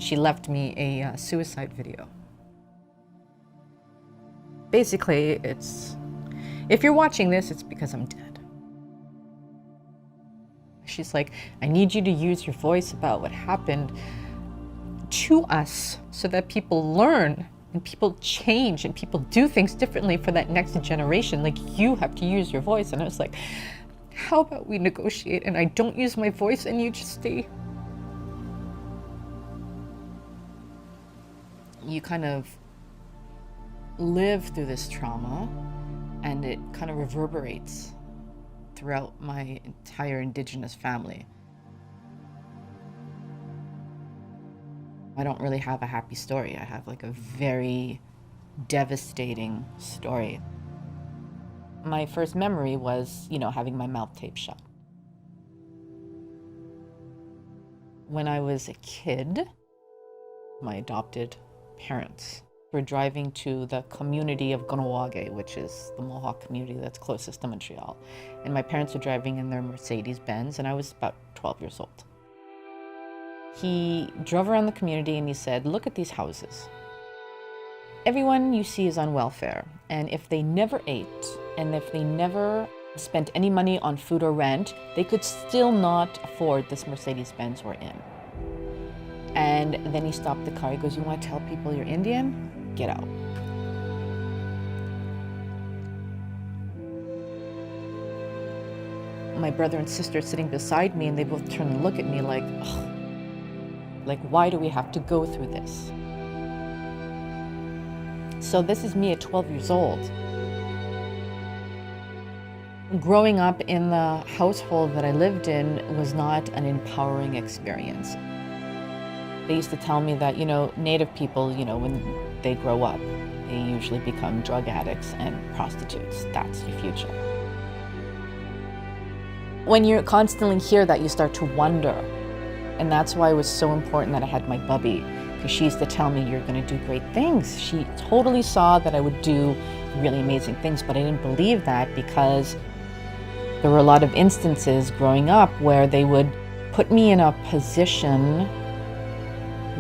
She left me a suicide video. Basically, if you're watching this, it's because I'm dead. She's like, I need you to use your voice about what happened to us so that people learn and people change and people do things differently for that next generation. Like, you have to use your voice. And I was like, how about we negotiate and I don't use my voice and you just stay. You kind of live through this trauma and it kind of reverberates throughout my entire Indigenous family. I don't really have a happy story. I have like a very devastating story. My first memory was, having my mouth taped shut. When I was a kid, my adopted parents were driving to the community of Gunawage, which is the Mohawk community that's closest to Montreal. And my parents were driving in their Mercedes-Benz, and I was about 12 years old. He drove around the community and he said, look at these houses. Everyone you see is on welfare, and if they never ate, and if they never spent any money on food or rent, they could still not afford this Mercedes-Benz we're in. And then he stopped the car. He goes, you want to tell people you're Indian? Get out. My brother and sister are sitting beside me and they both turn and look at me like, ugh, like, why do we have to go through this? So this is me at 12 years old. Growing up in the household that I lived in was not an empowering experience. They used to tell me that, Native people, when they grow up, they usually become drug addicts and prostitutes. That's your future. When you constantly hear that, you start to wonder. And that's why it was so important that I had my bubby, because she used to tell me, you're going to do great things. She totally saw that I would do really amazing things, but I didn't believe that because there were a lot of instances growing up where they would put me in a position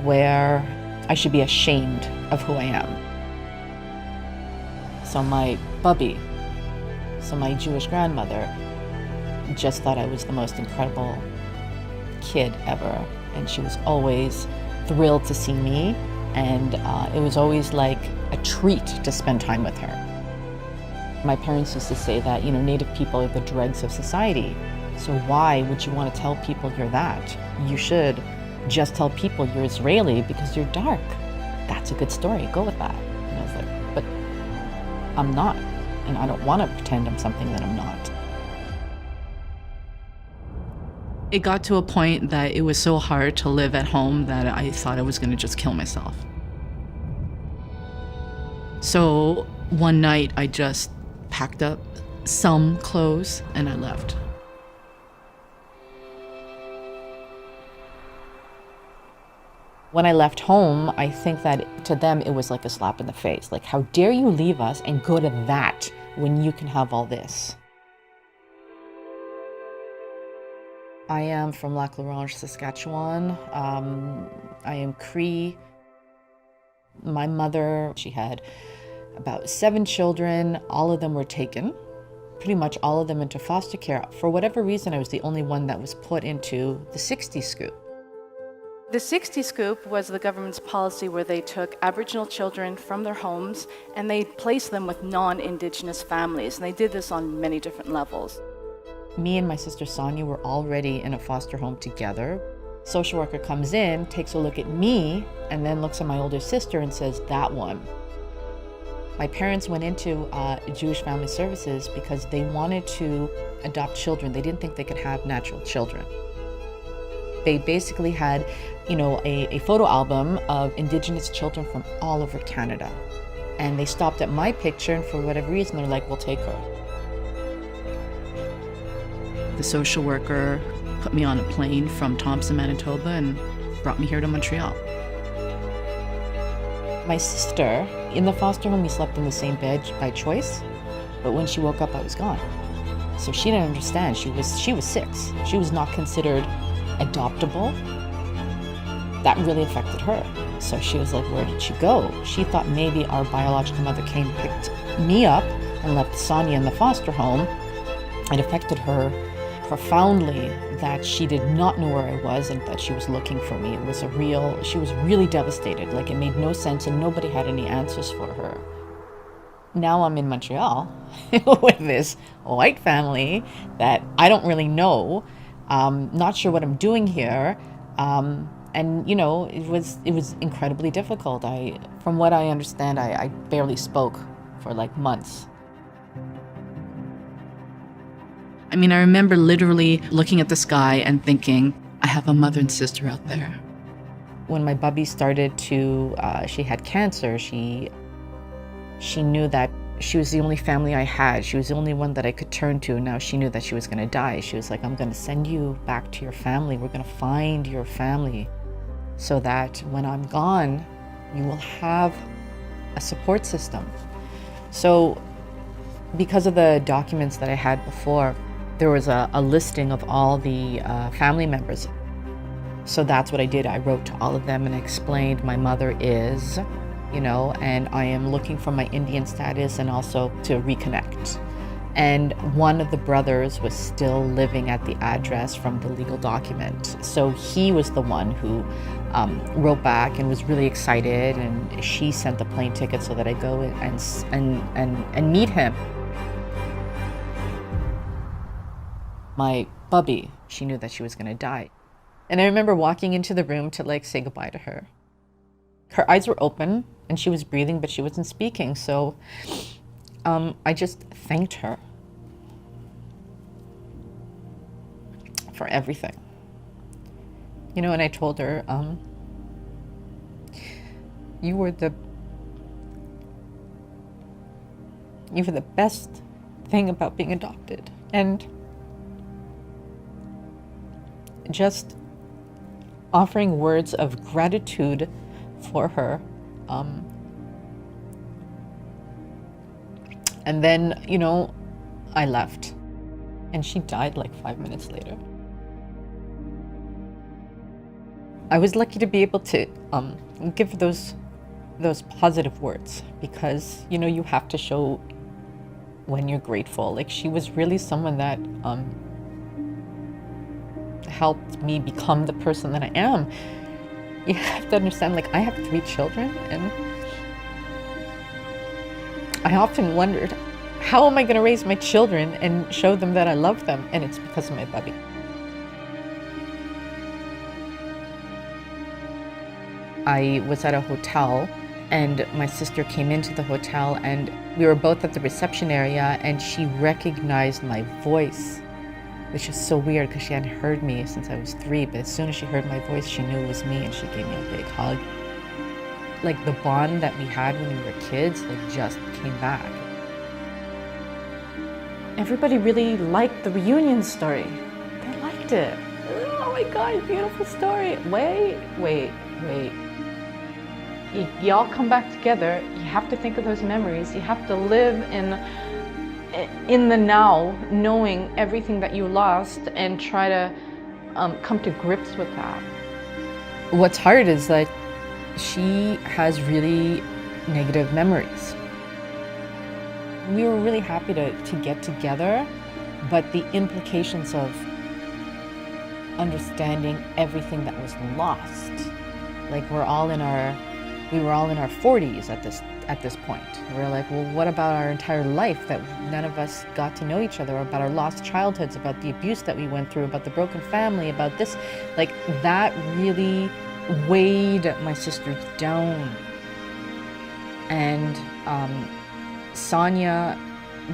where I should be ashamed of who I am. So my bubby, my Jewish grandmother, just thought I was the most incredible kid ever. And she was always thrilled to see me. And it was always like a treat to spend time with her. My parents used to say that, Native people are the dregs of society. So why would you want to tell people you're that? You should just tell people you're Israeli because you're dark. That's a good story, go with that. And I was like, but I'm not. And I don't want to pretend I'm something that I'm not. It got to a point that it was so hard to live at home that I thought I was going to just kill myself. So one night I just packed up some clothes and I left. When I left home, I think that to them it was like a slap in the face. Like, how dare you leave us and go to that when you can have all this? I am from Lac La Ronge, Saskatchewan. I am Cree. My mother, she had about 7 children. All of them were taken, pretty much all of them into foster care. For whatever reason, I was the only one that was put into the 60 scoop. The 60 scoop was the government's policy where they took Aboriginal children from their homes and they placed them with non-Indigenous families. And they did this on many different levels. Me and my sister Sonia were already in a foster home together. Social worker comes in, takes a look at me, and then looks at my older sister and says, that one. My parents went into Jewish Family Services because they wanted to adopt children. They didn't think they could have natural children. They basically had, a photo album of Indigenous children from all over Canada. And they stopped at my picture, and for whatever reason, they're like, we'll take her. The social worker put me on a plane from Thompson, Manitoba, and brought me here to Montreal. My sister, in the foster home, we slept in the same bed by choice, but when she woke up, I was gone. So she didn't understand. She was 6. She was not considered adoptable. that really affected her. So she was like, where did she go? She thought maybe our biological mother came, picked me up, and left Sonia in the foster home. It affected her profoundly that she did not know where I was and that she was looking for me. She was really devastated. Like, it made no sense and nobody had any answers for her. Now I'm in Montreal with this white family that I don't really know. Not sure what I'm doing here. And you know, it was incredibly difficult. From what I understand, I barely spoke for like months. I mean, I remember literally looking at the sky and thinking, I have a mother and sister out there. When my bubby started to, she had cancer, she knew that she was the only family I had. She was the only one that I could turn to. Now she knew that she was going to die. She was like, I'm going to send you back to your family. We're going to find your family so that when I'm gone, you will have a support system. So because of the documents that I had before, there was a listing of all the family members. So that's what I did. I wrote to all of them and explained my mother is, you know, and I am looking for my Indian status and also to reconnect. And one of the brothers was still living at the address from the legal document. So he was the one who wrote back and was really excited, and she sent the plane ticket so that I go and meet him. My bubby, she knew that she was gonna die. And I remember walking into the room to like say goodbye to her. Her eyes were open and she was breathing, but she wasn't speaking. So I just thanked her for everything. You know, and I told her, you were the best thing about being adopted. And just offering words of gratitude for her. And then, you know, I left and she died like 5 minutes later. I was lucky to be able to give those positive words, because, you know, you have to show when you're grateful. Like, she was really someone that helped me become the person that I am. You have to understand, like, I have 3 children, and I often wondered, how am I going to raise my children and show them that I love them? And it's because of my bubby. I was at a hotel and my sister came into the hotel and we were both at the reception area, and she recognized my voice, which is so weird because she hadn't heard me since I was 3, but as soon as she heard my voice, she knew it was me and she gave me a big hug. Like, the bond that we had when we were kids, like, just came back. Everybody really liked the reunion story. They liked it. Oh my God, beautiful story. Wait. Y'all come back together. You have to think of those memories. You have to live in the now, knowing everything that you lost, and try to come to grips with that. What's hard is that she has really negative memories. We were really happy to get together, but the implications of understanding everything that was lost, like, we were all in our 40s at this point. We're like, well, what about our entire life that none of us got to know each other, about our lost childhoods, about the abuse that we went through, about the broken family, about this? Like, that really weighed my sister down. And Sonia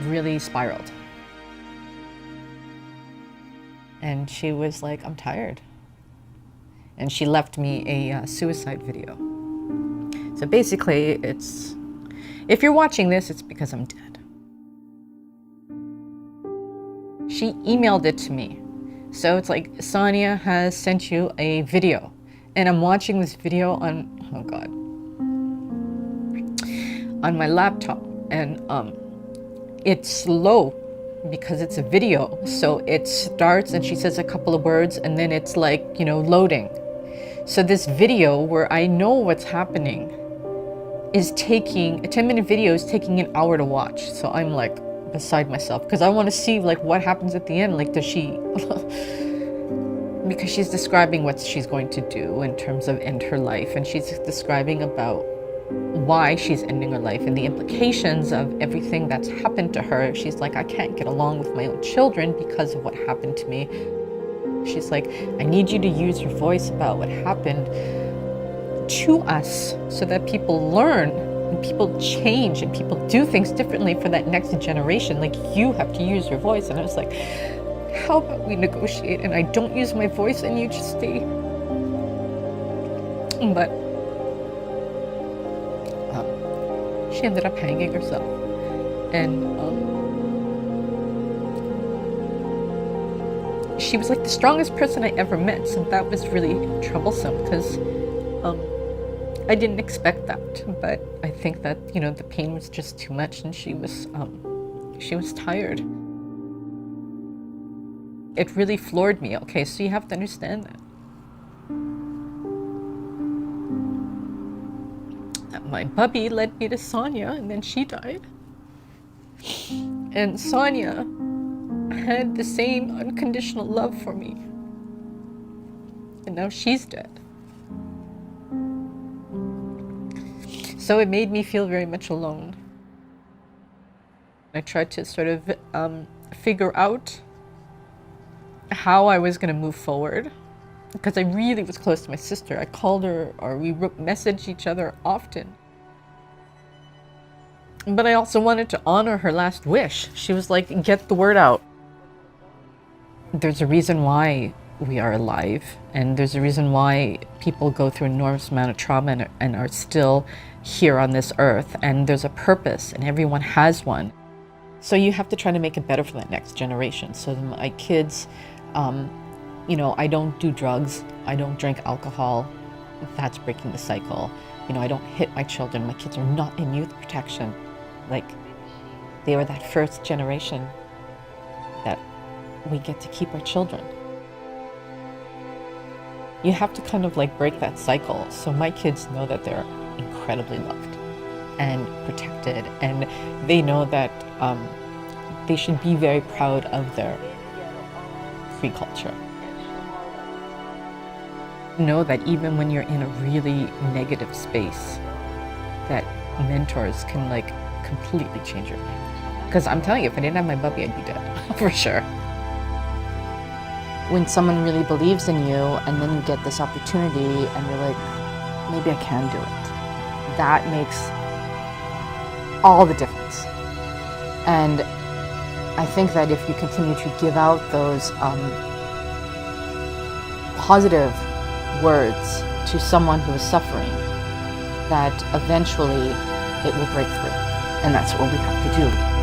really spiraled. And she was like, I'm tired. And she left me a suicide video. So basically, if you're watching this, it's because I'm dead. She emailed it to me. So it's like, Sonia has sent you a video. And I'm watching this video on, oh God, on my laptop. And it's slow because it's a video. So it starts and she says a couple of words and then it's like, you know, loading. So this video where I know what's happening is taking, a 10-minute video is taking an hour to watch. So I'm like beside myself because I want to see like what happens at the end. Like, does she, because she's describing what she's going to do in terms of end her life. And she's describing about why she's ending her life and the implications of everything that's happened to her. She's like, I can't get along with my own children because of what happened to me. She's like, I need you to use your voice about what happened to us so that people learn and people change and people do things differently for that next generation. Like, you have to use your voice. And I was like, how about we negotiate and I don't use my voice and you just stay. But she ended up hanging herself. And she was like the strongest person I ever met. So that was really troublesome because I didn't expect that. But I think that, you know, the pain was just too much and she was tired. It really floored me. Okay, so you have to understand that my bubby led me to Sonia, and then she died. And Sonia had the same unconditional love for me. And now she's dead. So it made me feel very much alone. I tried to sort of figure out how I was going to move forward, because I really was close to my sister. I called her, or we messaged each other often. But I also wanted to honor her last wish. She was like, get the word out. There's a reason why we are alive, and there's a reason why people go through an enormous amount of trauma and are still here on this earth, and there's a purpose, and everyone has one. So you have to try to make it better for that next generation. So my kids, you know, I don't do drugs, I don't drink alcohol. That's breaking the cycle. You know, I don't hit my children. My kids are not in youth protection. Like, they were that first generation that we get to keep our children. You have to kind of like break that cycle. So my kids know that they're incredibly loved and protected, and they know that they should be very proud of their free culture. Know that even when you're in a really negative space, that mentors can like completely change your life. Because I'm telling you, if I didn't have my puppy, I'd be dead, for sure. When someone really believes in you and then you get this opportunity and you're like, maybe I can do it, that makes all the difference. And I think that if you continue to give out those positive words to someone who is suffering, that eventually it will break through. And that's what we have to do.